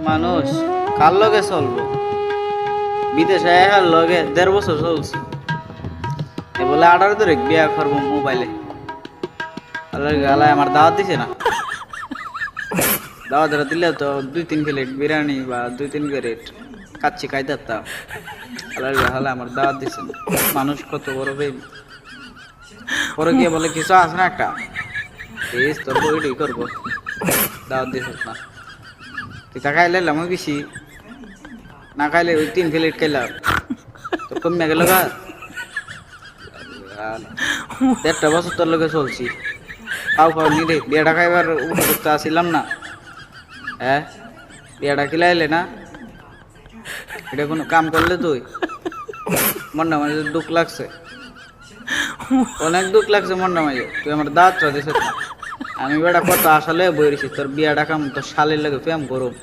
মানুষ কার লগে চলবো? বিদেশে আর লগে 1.5 বছর চলছি, এ বলে 18 ধরে বিয়া করবো মোবাইলে। গালায় আমার দাওয়াত দিছে না। দাওয়াত দিলে তো 2-3 প্লেট বিরিয়ানি বা 2-3 প্লেট কাচ্চি খাইতে পারতাম। হালা আমার দাওয়াত দিছে না। মানুষ কত বড় ভাই, পরে গিয়ে বলে কিছু আছে না একটা তোর বইটাই করবো, দাওয়াত দিস না। তুই তা খাইলে আমি বেশি না খাইলে ওই 3 প্লেট খাইলাম তো কমে গেল গা। 1.5 বছর তোর লোকে চলছি, খাও নি রে। বিয়েটা খাইবার উপযুক্ত আসিলাম না? হ্যাঁ, বিয়েটা খিলাইলে না, এটা কোনো কাম করলে তুই? মনটা মাঝে দুঃখ লাগছে, অনেক দুঃখ লাগছে মনটা মাঝে। তুই আমার দাঁতটা দিছিস না, আমি বেটা কত আসলে বই রয়েছি তোর বিয়েটা কাম তোর শালের লাগে প্রেম করব।